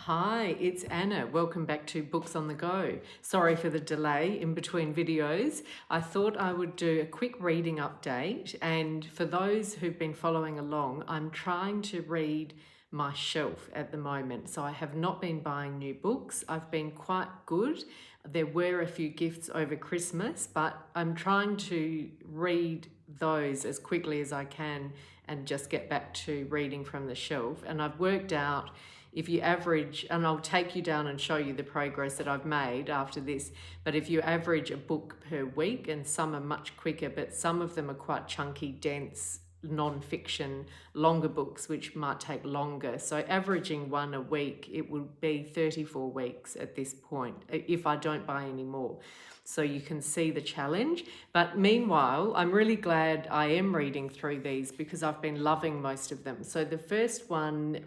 Hi, it's Anna. Welcome back to Books on the Go. Sorry for the delay in between videos. I thought I would do a quick reading update, and for those who've been following along, I'm trying to read my shelf at the moment. So I have not been buying new books. I've been quite good. There were a few gifts over Christmas, but I'm trying to read those as quickly as I can and just get back to reading from the shelf. And I've worked out if you average, and I'll take you down and show you the progress that I've made after this, but if you average a book per week, and some are much quicker, but some of them are quite chunky, dense, non-fiction, longer books, which might take longer. So averaging one a week, it would be 34 weeks at this point, if I don't buy any more. So you can see the challenge. But meanwhile, I'm really glad I am reading through these because I've been loving most of them. So the first one,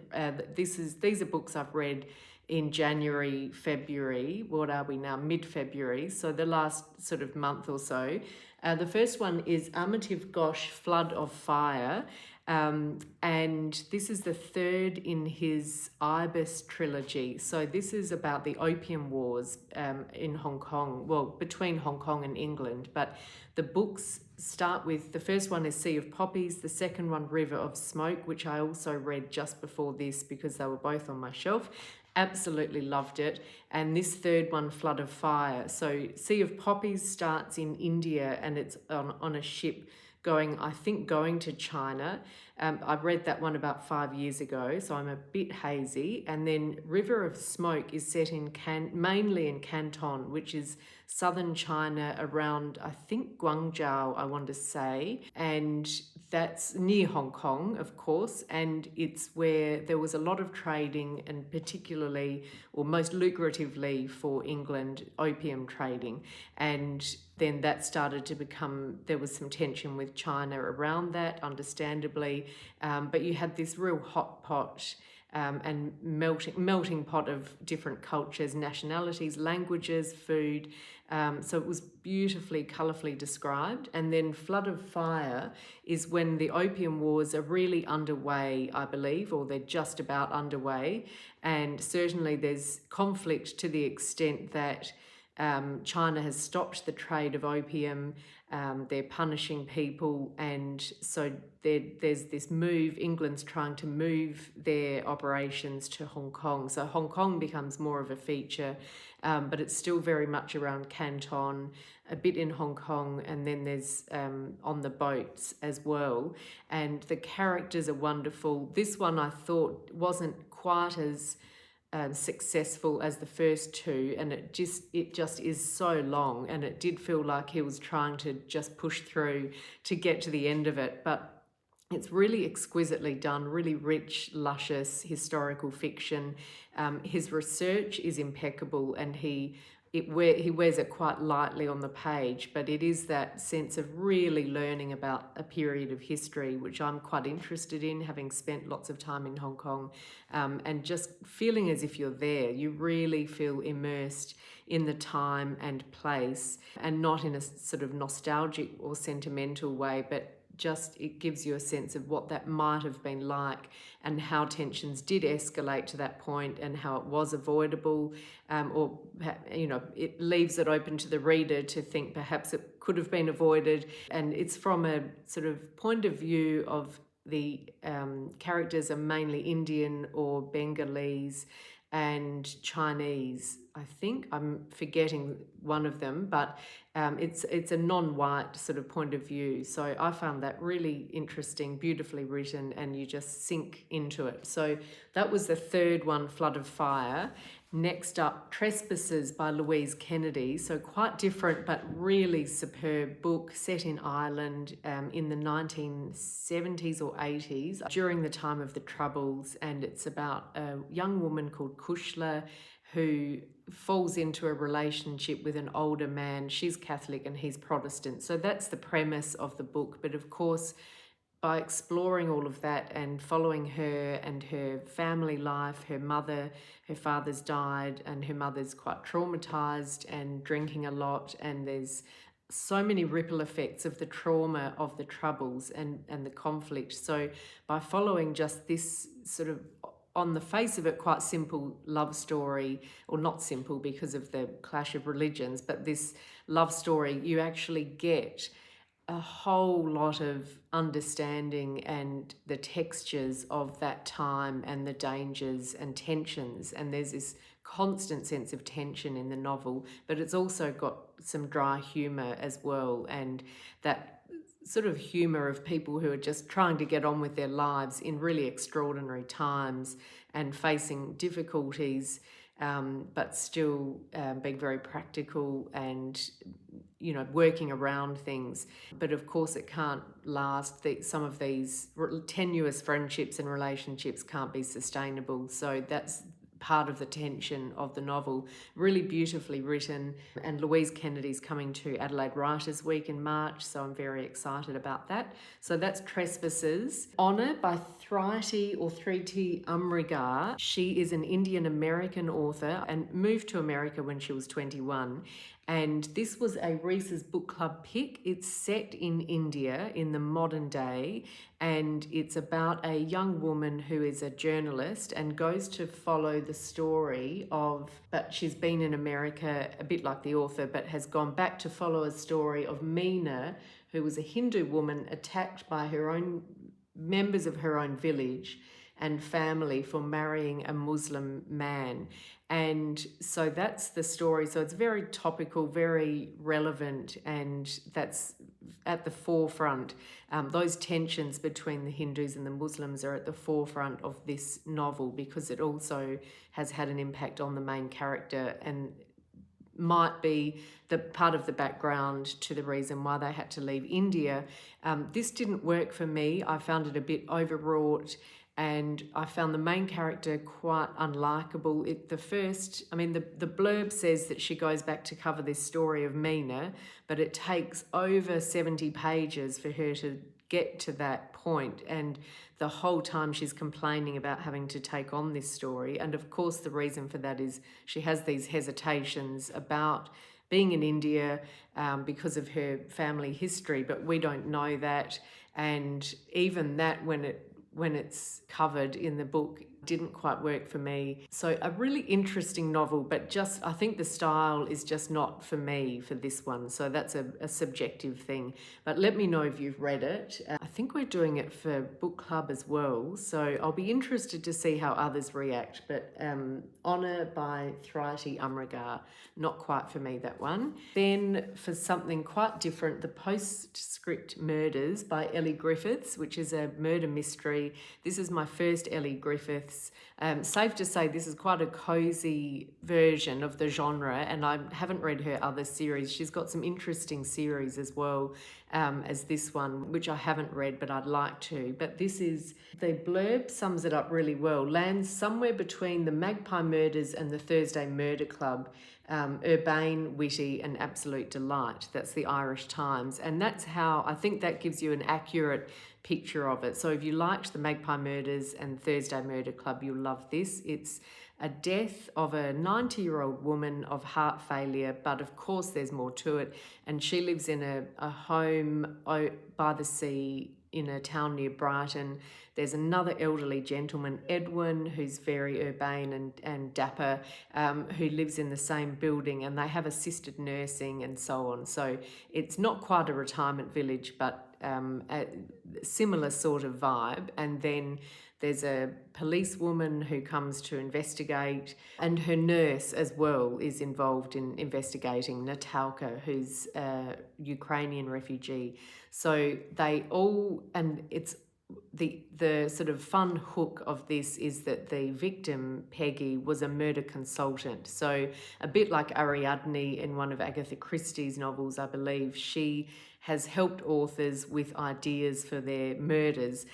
these are books I've read in January, February. What are we now? Mid-February. So the last sort of month or so. The first one is Amitav Ghosh, Flood of Fire. And this is the third in his Ibis trilogy. So this is about the Opium Wars in Hong Kong, well, between Hong Kong and England. But the books start with, the first one is Sea of Poppies, the second one River of Smoke, which I also read just before this because they were both on my shelf. Absolutely loved it. And this third one, Flood of Fire. So Sea of Poppies starts in India and it's on a ship going to China. I read that one about 5 years ago, so I'm a bit hazy. And then River of Smoke is set in mainly in Canton, which is southern China around, I think, Guangzhou, I want to say. And that's near Hong Kong, of course. And it's where there was a lot of trading, and particularly, or most lucratively for England, opium trading. And then that started to become, there was some tension with China around that, understandably. But you had this real hot pot and melting pot of different cultures, nationalities, languages, food. So it was beautifully, colourfully described. And then Flood of Fire is when the Opium Wars are really underway, I believe, or they're just about underway. And certainly there's conflict to the extent that China has stopped the trade of opium. They're punishing people, and so there's this move. England's trying to move their operations to Hong Kong. So Hong Kong becomes more of a feature, but it's still very much around Canton, a bit in Hong Kong, and then there's on the boats as well. And the characters are wonderful. This one I thought wasn't quite as successful as the first two, and it just is so long, and it did feel like he was trying to just push through to get to the end of it. But it's really exquisitely done, really rich, luscious historical fiction. His research is impeccable, and he wears it quite lightly on the page, but it is that sense of really learning about a period of history, which I'm quite interested in, having spent lots of time in Hong Kong, and just feeling as if you're there. You really feel immersed in the time and place, and not in a sort of nostalgic or sentimental way, but just it gives you a sense of what that might have been like, and how tensions did escalate to that point, and how it was avoidable, or it leaves it open to the reader to think perhaps it could have been avoided. And it's from a sort of point of view of the characters are mainly Indian or Bengalese and Chinese. I think I'm forgetting one of them, but it's a non-white sort of point of view. So I found that really interesting, beautifully written, and you just sink into it. So that was the third one, Flood of Fire. Next up, Trespasses by Louise Kennedy. So quite different, but really superb book, set in Ireland in the 1970s or 80s, during the time of the Troubles. And it's about a young woman called Kushla who falls into a relationship with an older man. She's Catholic and he's Protestant. So that's the premise of the book. But of course, by exploring all of that and following her and her family life, her father's died, and her mother's quite traumatized and drinking a lot, and there's so many ripple effects of the trauma of the Troubles and the conflict. So by following just this sort of on the face of it, quite simple love story, or not simple because of the clash of religions, but this love story, you actually get a whole lot of understanding and the textures of that time and the dangers and tensions. And there's this constant sense of tension in the novel, but it's also got some dry humour as well, and that sort of humour of people who are just trying to get on with their lives in really extraordinary times and facing difficulties, but still being very practical and, you know, working around things. But of course it can't last. Some of these tenuous friendships and relationships can't be sustainable. So that's part of the tension of the novel. Really beautifully written, and Louise Kennedy's coming to Adelaide Writers Week in March, so I'm very excited about that. So that's Trespasses. Honour by Thrity or Thrity Umrigar. She is an Indian American author and moved to America when she was 21. And this was a Reese's Book Club pick. It's set in India in the modern day, and it's about a young woman who is a journalist and goes to follow the story of, but she's been in America a bit like the author, but has gone back to follow a story of Meena, who was a Hindu woman attacked by her own members of her own village and family for marrying a Muslim man. And so that's the story. So it's very topical, very relevant, and that's at the forefront. Those tensions between the Hindus and the Muslims are at the forefront of this novel, because it also has had an impact on the main character and might be the part of the background to the reason why they had to leave India. This didn't work for me. I found it a bit overwrought, and I found the main character quite unlikable. The blurb says that she goes back to cover this story of Meena, but it takes over 70 pages for her to get to that point, and the whole time she's complaining about having to take on this story. And of course the reason for that is she has these hesitations about being in India because of her family history, but we don't know that. And even that, when it's covered in the book, didn't quite work for me. So a really interesting novel, but just, I think the style is just not for me for this one. So that's a subjective thing. But let me know if you've read it. I think we're doing it for book club as well. So I'll be interested to see how others react. But Honour by Thrity Umrigar, not quite for me, that one. Then for something quite different, The Postscript Murders by Elly Griffiths, which is a murder mystery. This is my first Elly Griffiths. Safe to say this is quite a cosy version of the genre, and I haven't read her other series. She's got some interesting series as well as this one, which I haven't read, but I'd like to. But this is, the blurb sums it up really well. Lands somewhere between the Magpie Murders and the Thursday Murder Club. Urbane, witty, and absolute delight. That's the Irish Times. And that's how, I think that gives you an accurate picture of it. So if you liked the Magpie Murders and Thursday Murder Club, you'll love this. It's a death of a 90-year-old woman of heart failure, but of course there's more to it. And she lives in a home by the sea in a town near Brighton. There's another elderly gentleman, Edwin, who's very urbane and dapper, who lives in the same building, and they have assisted nursing and so on. So it's not quite a retirement village, but a similar sort of vibe. And then there's a policewoman who comes to investigate, and her nurse as well is involved in investigating, Natalka, who's a Ukrainian refugee. So they all, and it's the sort of fun hook of this is that the victim, Peggy, was a murder consultant. So a bit like Ariadne in one of Agatha Christie's novels, I believe, she has helped authors with ideas for their murders,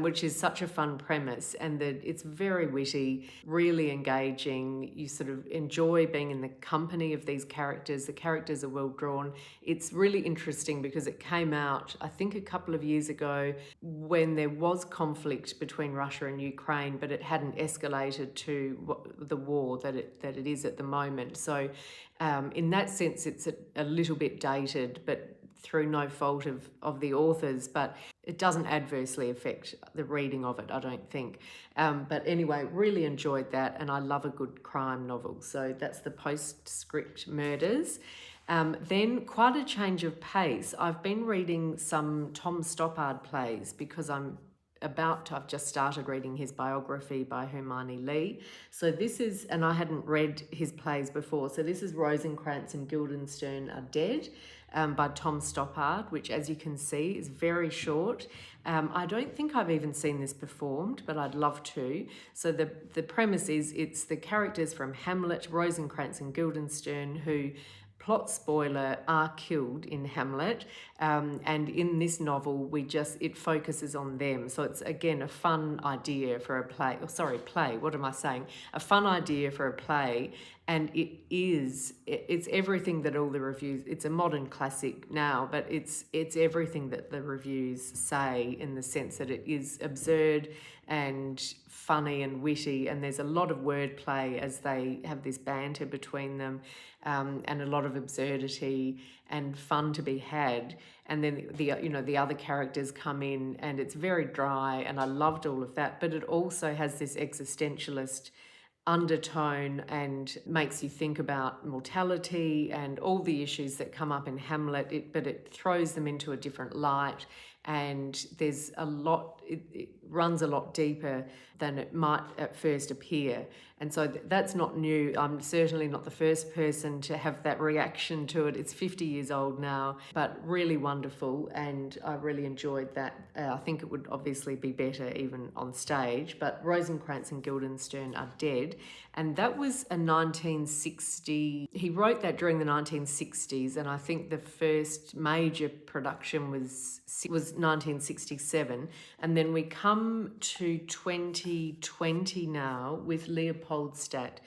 which is such a fun premise, and that it's very witty, really engaging. You sort of enjoy being in the company of these characters. The characters are well drawn. It's really interesting because it came out, I think, a couple of years ago when there was conflict between Russia and Ukraine, but it hadn't escalated to the war that it is at the moment. So in that sense, it's a little bit dated, but through no fault of the authors, but it doesn't adversely affect the reading of it, I don't think. But anyway, really enjoyed that, and I love a good crime novel. So that's the Postscript Murders. Then quite a change of pace. I've been reading some Tom Stoppard plays because I've just started reading his biography by Hermione Lee. So this is, and I hadn't read his plays before, so this is Rosencrantz and Guildenstern Are Dead by Tom Stoppard, which, as you can see, is very short. I don't think I've even seen this performed, but I'd love to. So the premise is it's the characters from Hamlet, Rosencrantz and Guildenstern who, plot spoiler, are killed in Hamlet, and in this novel it focuses on them. So it's again a fun idea for a play, a fun idea for a play, and it's everything that all the reviews, it's a modern classic now, but it's everything that the reviews say, in the sense that it is absurd and funny and witty, and there's a lot of wordplay as they have this banter between them, and a lot of absurdity and fun to be had. And then the other characters come in, and it's very dry, and I loved all of that, but it also has this existentialist undertone and makes you think about mortality and all the issues that come up in Hamlet, but it throws them into a different light, and there's a lot, it runs a lot deeper than it might at first appear. And so that's not new. I'm certainly not the first person to have that reaction to it. It's 50 years old now, but really wonderful, and I really enjoyed that. I think it would obviously be better even on stage, but Rosencrantz and Guildenstern Are Dead, and that was a 1960, he wrote that during the 1960s, and I think the first major production was 1967, and then we come to 2020 now with Leopoldstadt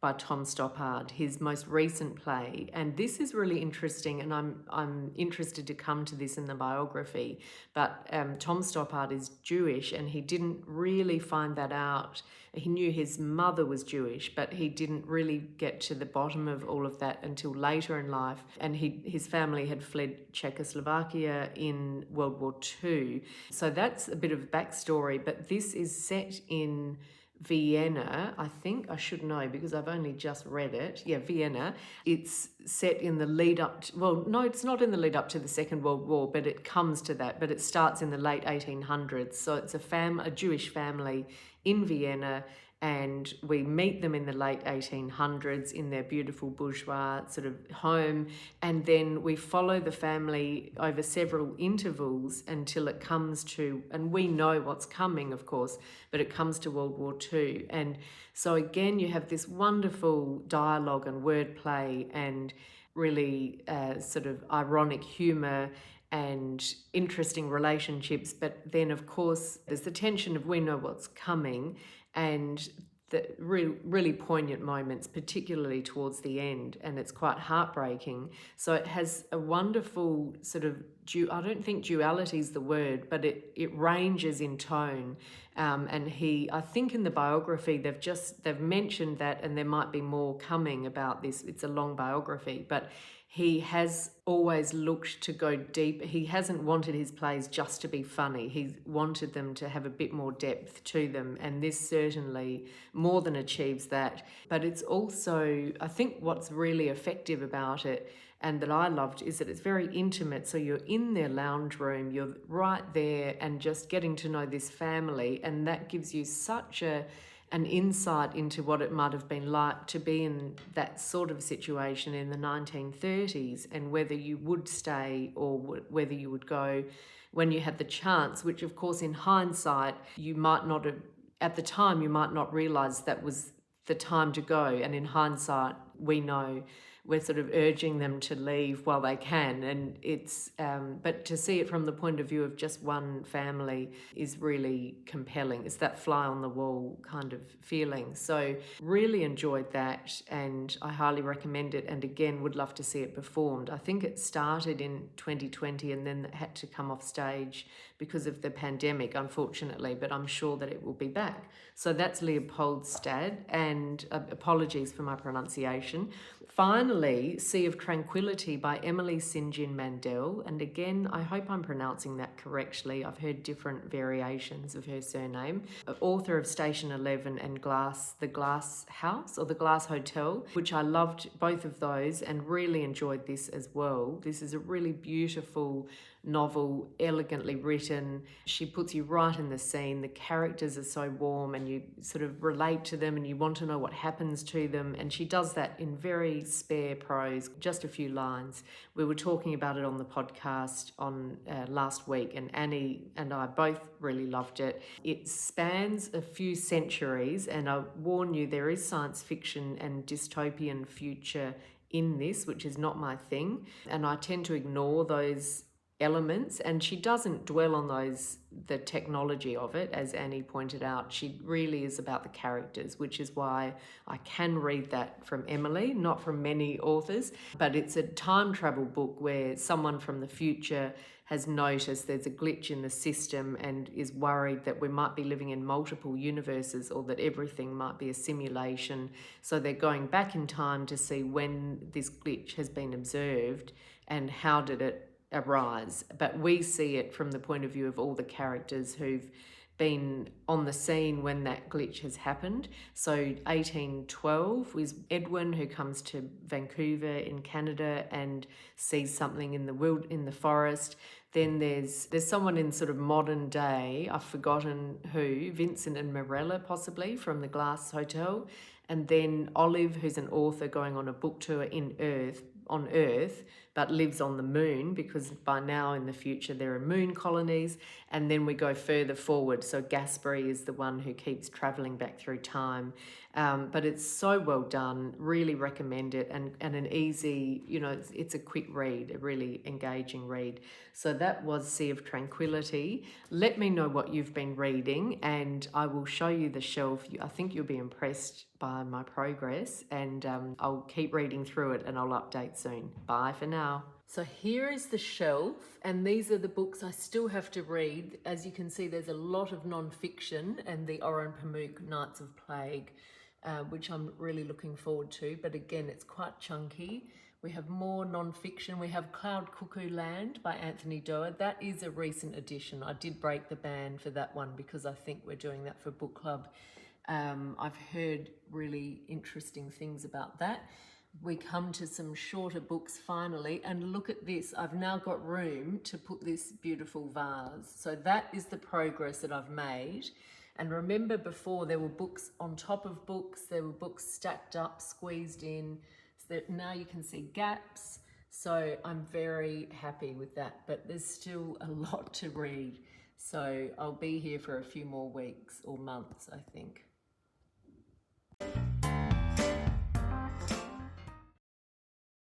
by Tom Stoppard, his most recent play. And this is really interesting, and I'm interested to come to this in the biography, but Tom Stoppard is Jewish, and he didn't really find that out. He knew his mother was Jewish, but he didn't really get to the bottom of all of that until later in life. And his family had fled Czechoslovakia in World War II. So that's a bit of backstory, but this is set in Vienna. I think I should know because I've only just read it. Yeah, Vienna. It's set in the lead up to, well, no, it's not in the lead up to the Second World War, but it comes to that. But it starts in the late 1800s. So it's a Jewish family in Vienna, and we meet them in the late 1800s in their beautiful bourgeois sort of home, and then we follow the family over several intervals until it comes to, and we know what's coming, of course, but it comes to World War II. And so again, you have this wonderful dialogue and wordplay and really sort of ironic humour and interesting relationships, but then of course there's the tension of we know what's coming, and the really poignant moments, particularly towards the end, and it's quite heartbreaking. So it has a wonderful sort of, I don't think duality is the word, but it ranges in tone. And I think in the biography they've mentioned that, and there might be more coming about this. It's a long biography, but he has always looked to go deep. He hasn't wanted his plays just to be funny. He's wanted them to have a bit more depth to them, and this certainly more than achieves that. But it's also, I think what's really effective about it, and that I loved, is that it's very intimate. So you're in their lounge room, you're right there, and just getting to know this family, and that gives you such an insight into what it might have been like to be in that sort of situation in the 1930s, and whether you would stay or whether you would go when you had the chance, which of course in hindsight you might not have, at the time you might not realise that was the time to go, and in hindsight we know we're sort of urging them to leave while they can, and it's but to see it from the point of view of just one family is really compelling. It's that fly on the wall kind of feeling. So really enjoyed that, and I highly recommend it, and again would love to see it performed. I think it started in 2020 and then it had to come off stage because of the pandemic, unfortunately, but I'm sure that it will be back. So that's Leopoldstadt, and apologies for my pronunciation. Finally, finally, Sea of Tranquility by Emily St. John Mandel. And again, I hope I'm pronouncing that correctly. I've heard different variations of her surname. Author of Station 11 and The Glass House or The Glass Hotel, which I loved both of those and really enjoyed this as well. This is a really beautiful novel, elegantly written. She puts you right in the scene. The characters are so warm and you sort of relate to them and you want to know what happens to them. And she does that in very spare prose, just a few lines. We were talking about it on the podcast on last week, and Annie and I both really loved it. It spans a few centuries, and I warn you, there is science fiction and dystopian future in this, which is not my thing. And I tend to ignore those elements, and she doesn't dwell on the technology of it, as Annie pointed out. She really is about the characters, which is why I can read that from Emily, not from many authors. But it's a time travel book where someone from the future has noticed there's a glitch in the system and is worried that we might be living in multiple universes or that everything might be a simulation. So they're going back in time to see when this glitch has been observed and how did it arise. But we see it from the point of view of all the characters who've been on the scene when that glitch has happened. So 1812 was Edwin, who comes to Vancouver in Canada and sees something in the forest. Then there's someone in sort of modern day, I've forgotten who, Vincent and Mirella possibly, from the Glass Hotel. And then Olive, who's an author going on a book tour on Earth, but lives on the moon, because by now in the future there are moon colonies. And then we go further forward. So Gasperi is the one who keeps traveling back through time. But it's so well done, really recommend it, and an easy, it's a quick read, a really engaging read. So that was Sea of Tranquility. Let me know what you've been reading and I will show you the shelf. I think you'll be impressed by my progress, and I'll keep reading through it and I'll update soon. Bye for now. So here is the shelf, and these are the books I still have to read. As you can see, there's a lot of non-fiction and the Oran Pamuk Knights of Plague, which I'm really looking forward to. But again, it's quite chunky. We have more non-fiction. We have Cloud Cuckoo Land by Anthony Doerr. That is a recent edition. I did break the ban for that one because I think we're doing that for book club. I've heard really interesting things about that. We come to some shorter books finally, and look at this. I've now got room to put this beautiful vase. So that is the progress that I've made. And remember, before there were books on top of books, there were books stacked up, squeezed in, so that now you can see gaps. So I'm very happy with that, but there's still a lot to read. So I'll be here for a few more weeks or months, I think.